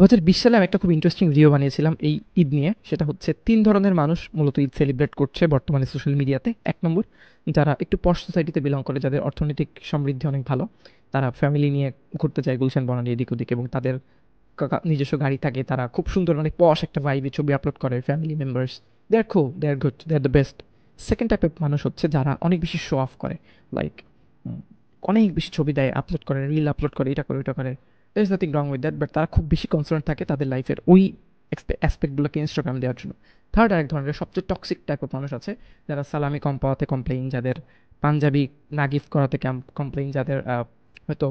2020 সালে আমি একটা খুব ইন্টারেস্টিং ভিডিও বানিয়েছিলাম এই ঈদ নিয়ে। সেটা হচ্ছে ৩ ধরনের মানুষ মূলত ঈদ সেলিব্রেট করছে বর্তমানে সোশ্যাল মিডিয়াতে। ১ নম্বর, যারা একটু পশ সোসাইটিতে বিলং করে, যাদের অর্থনৈতিক সমৃদ্ধি অনেক ভালো। তারা ফ্যামিলি নিয়ে ঘুরতে যায় গুলশান বনানী এদিক ওদিক, এবং তাদের নিজস্ব গাড়ি থাকে। তারা খুব সুন্দর মানে পশ একটা ভাইবে ছবি আপলোড করে family members. They are cool, they are good, they are the best. Second টাইপের মানুষ হচ্ছে যারা অনেক বেশি শো অফ করে, লাইক অনেক বেশি ছবি দেয়, আপলোড করে, রিল আপলোড করে, এটা করে ওটা করে। There is nothing wrong with that, but তারা খুব বেশি কনসার্ন থাকে তাদের লাইফের ওই অ্যাসপেক্টগুলোকে ইনস্টাগ্রাম দেওয়ার জন্য। থার্ড আরেক ধরনের সবচেয়ে টক্সিক টাইপ অফ মানুষ আছে, যারা সালামি কম পাওয়াতে কমপ্লেইন, যাদের পাঞ্জাবি না গিফট করাতে কমপ্লেইন, যাদের হয়তো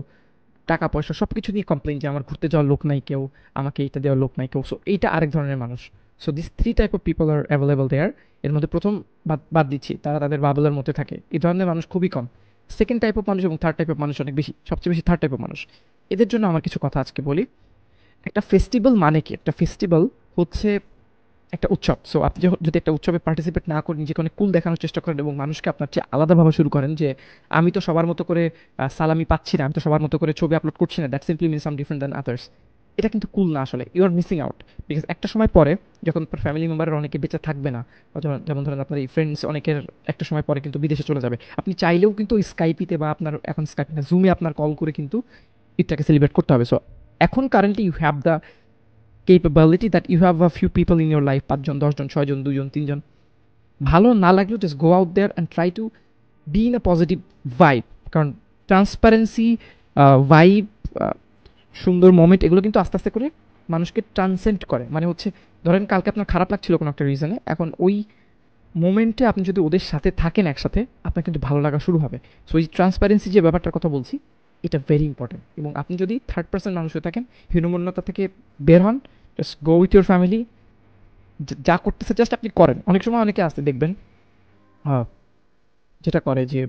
টাকা পয়সা সব কিছু নিয়ে কমপ্লেইন, যে আমার ঘুরতে যাওয়ার লোক নাই কেউ, আমাকে এইটা দেওয়ার লোক নাই কেউ। সো এইটা আরেক ধরনের মানুষ। So this three type of people are available there. এর মধ্যে প্রথম বাদ বাদ দিচ্ছি, তারা তাদের বাবলের মধ্যে থাকে, এই ধরনের মানুষ খুবই কম। সেকেন্ড টাইপ অফ মানুষ এবং থার্ড টাইপ অফ মানুষ অনেক বেশি, সবচেয়ে বেশি থার্ড টাইপ অফ মানুষ। এদের জন্য আমার কিছু কথা আজকে বলি। একটা ফেস্টিভ্যাল মানে কি? একটা ফেস্টিভ্যাল হচ্ছে একটা উৎসব। সো আপনি যদি একটা উৎসবে পার্টিসিপেট না করে নিজেকে অনেক কুল দেখানোর চেষ্টা করেন এবং মানুষকে আপনার চেয়ে আলাদা ভাবা শুরু করেন, যে আমি তো সবার মতো করে সালামি পাচ্ছি না, আমি তো সবার মতো করে ছবি আপলোড করছি না, that simply means I'm different than others. এটা কিন্তু কুল না আসলে, you are missing out. Because একটা সময় পরে যখন আপনার ফ্যামিলি মেম্বারের অনেকে বেঁচে থাকবে না, বা যেমন ধরেন আপনার এই ফ্রেন্ডস অনেকের একটা সময় পরে কিন্তু বিদেশে চলে যাবে, আপনি চাইলেও কিন্তু স্কাইপিতে বা আপনার এখন স্কাইপে না, জুমে আপনার কল করে কিন্তু ঈদটাকে সেলিব্রেট করতে হবে। সো এখন currently you have the capability that you have a few people in your life, ৫ জন ১০ জন ৬ জন ২ জন ৩ জন, ভালো না লাগলেও just go out there and try to be in a positive vibe. কারণ ট্রান্সপারেন্সি, ভাইব, সুন্দর মোমেন্ট, এগুলো কিন্তু আস্তে আস্তে করে মানুষকে ট্রান্সেন্ড করে। মানে হচ্ছে, ধরেন কালকে আপনার খারাপ লাগছিল কোনো একটা রিজনে, এখন ওই মোমেন্টে আপনি যদি ওদের সাথে থাকেন একসাথে, আপনার কিন্তু ভালো লাগা শুরু হবে। সো এই ট্রান্সপারেন্সি যে ব্যাপারটার কথা বলছি, এটা ভেরি ইম্পর্টেন্ট। এবং আপনি যদি থার্ড পার্সন মানুষ হয়ে থাকেন, হীনমন্যতা থেকে বের হন, just go with your family, যা করতেছে জাস্ট আপনি করেন। অনেক সময় অনেকে আসতে দেখবেন যেটা করে যে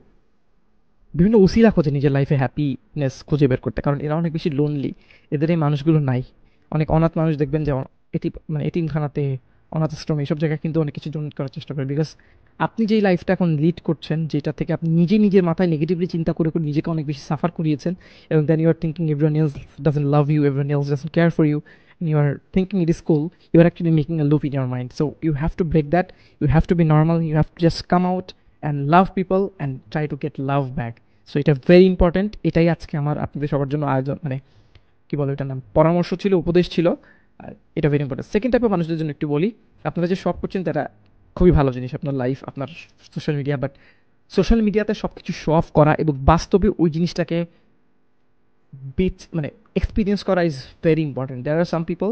বিভিন্ন উসিলা খোঁজে নিজের লাইফে হ্যাপিনেস খুঁজে বের করতে, কারণ এরা অনেক বেশি লোনলি। এদের এই মানুষগুলো নাই। অনেক অনাথ মানুষ দেখবেন যে মানে এতিমখানাতে, অনাথ আশ্রম, এইসব জায়গায় কিন্তু অনেক কিছু ডোনেট করার চেষ্টা করে। বিকজ আপনি যেই লাইফটা এখন লিড করছেন, যেটা থেকে আপনি নিজের মাথায় নেগেটিভলি চিন্তা করে করে নিজেকে অনেক বেশি সাফার করিয়েছেন, এবং then you are thinking everyone else doesn't love you, everyone else doesn't care for you, and you are thinking it is cool, you are actually making a loop in your mind. So you have to break that, you have to be normal, you have to just come out and love people and try to get love back. So এটা very important. এটাই আজকে আমার আপনাদের সবার জন্য আয়োজন, মানে কী বলে এটার নাম, পরামর্শ ছিল, উপদেশ ছিল। আর এটা ভেরি ইম্পর্টেন্ট। সেকেন্ড টাইপের মানুষদের জন্য একটু বলি, আপনারা যে শখ করছেন তারা খুবই ভালো জিনিস, আপনার লাইফ, আপনার সোশ্যাল মিডিয়া, বাট সোশ্যাল মিডিয়াতে সব কিছু শো অফ করা এবং বাস্তবে ওই জিনিসটাকে মানে এক্সপিরিয়েন্স করা is very important. There are some people,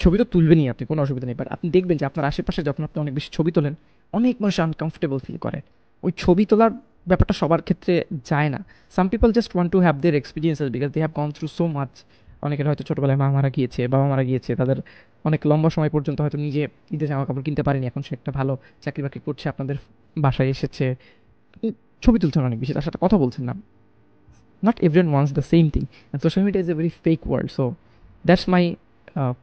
ছবি তো তুলবেনই আপনি, কোনো অসুবিধা নেই, বাট আপনি দেখবেন যে আপনার আশেপাশে যখন আপনি অনেক বেশি ছবি তোলেন, অনেক মানুষ আনকমফোর্টেবল ফিল করে। ওই ছবি তোলার ব্যাপারটা সবার ক্ষেত্রে যায় না। Some people just want to have their experiences because they have gone through so much. অনেকের হয়তো ছোটোবেলায় মা মারা গিয়েছে, বাবা মারা গিয়েছে, তাদের অনেক লম্বা সময় পর্যন্ত হয়তো নিজে ঈদে জামা কাপড় কিনতে পারেনি, এখন সে একটা ভালো চাকরি বাকরি করছে, আপনাদের বাসায় এসেছে, ছবি তুলছেন অনেক বেশি, তার সাথে কথা বলছেন না। Not everyone wants the same thing, and social media is a very fake world. So that's my uh,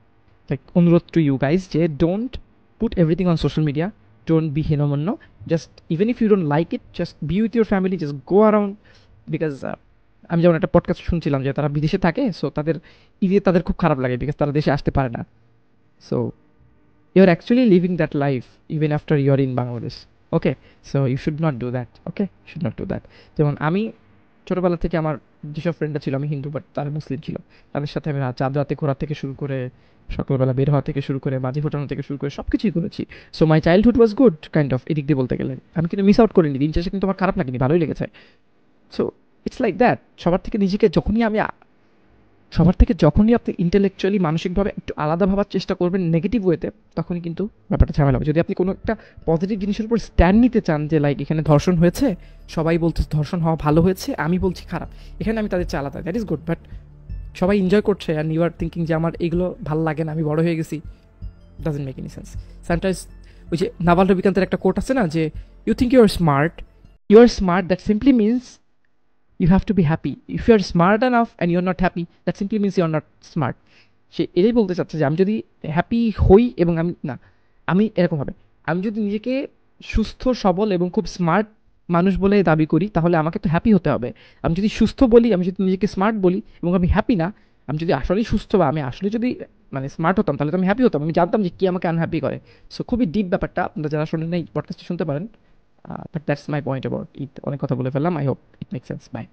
like অনুরোধ to you guys, যে don't put everything on social media, don't be hinomanno, just even if you don't like it, just be with your family, just go around. Because আমি যেমন একটা podcast শুনছিলাম যে তারা বিদেশে থাকে, সো তাদের ঈদে তাদের খুব খারাপ লাগে বিকজ তারা দেশে আসতে পারে না। So you are actually living that life even after you are in Bangladesh. Okay, so you should not do that. Okay, should not do that. যেমন আমি ছোটোবেলা থেকে আমার যেসব ফ্রেন্ডরা ছিল, আমি হিন্দু বাট তারা মুসলিম ছিল, তাদের সাথে আমি চাঁদ রাতে ঘোরা থেকে শুরু করে, সকালবেলা বের হওয়া থেকে শুরু করে, বাজি ফোটানো থেকে শুরু করে সব কিছুই করেছি। So my childhood was good kind of, এদিক দিয়ে বলতে গেলে আমি কিন্তু মিস আউট করিনি, দিন শেষে কিন্তু আমার খারাপ লাগেনি, ভালোই লেগেছে। So it's like that. সবার থেকে যখনই আপনি ইন্টেলেকচুয়ালি, মানসিকভাবে একটু আলাদা ভাবার চেষ্টা করবেন নেগেটিভ ওয়েতে, তখনই কিন্তু ব্যাপারটা ঝামেলা হবে। যদি আপনি কোনো একটা পজিটিভ জিনিসের উপর স্ট্যান্ড নিতে চান, যে লাইক এখানে ধর্ষণ হয়েছে, সবাই বলছে ধর্ষণ হওয়া ভালো হয়েছে, আমি বলছি খারাপ, এখানে আমি তাদের চেয়ে আলাদা, দ্যাট ইজ গুড। বাট সবাই এনজয় করছে অ্যান্ড ইউ আর থিঙ্কিং যে আমার এগুলো ভালো লাগে না, আমি বড় হয়ে গেছি, doesn't make any sense. Sometimes ওই যে নাভাল রবিকান্তের একটা কোট আছে না, যে you think you are smart, that simply means you have to be happy. If you are smart enough and you're not happy, that simply means you are not smart. সে এটাই বলতে চাচ্ছে যে আমি যদি হ্যাপি হই এবং আমি এরকম হবে, আমি যদি নিজেকে সুস্থ সবল এবং খুব স্মার্ট মানুষ বলে দাবি করি, তাহলে আমাকে তো হ্যাপি হতে হবে। আমি যদি সুস্থ বলি, আমি যদি নিজেকে স্মার্ট বলি এবং আমি হ্যাপি না, আমি যদি আসলেই সুস্থ বা আমি আসলে যদি মানে স্মার্ট হতাম তাহলে তো আমি হ্যাপি হতাম, আমি জানতাম যে কী আমাকে আনহ্যাপি করে। সো খুবই ডিপ ব্যাপারটা, আপনারা যারা শুনেন এই পডকাস্টটা শুনতে পারেন। But that's my point about it. অনেক কথা বলে ফেললাম, I hope it make sense. By.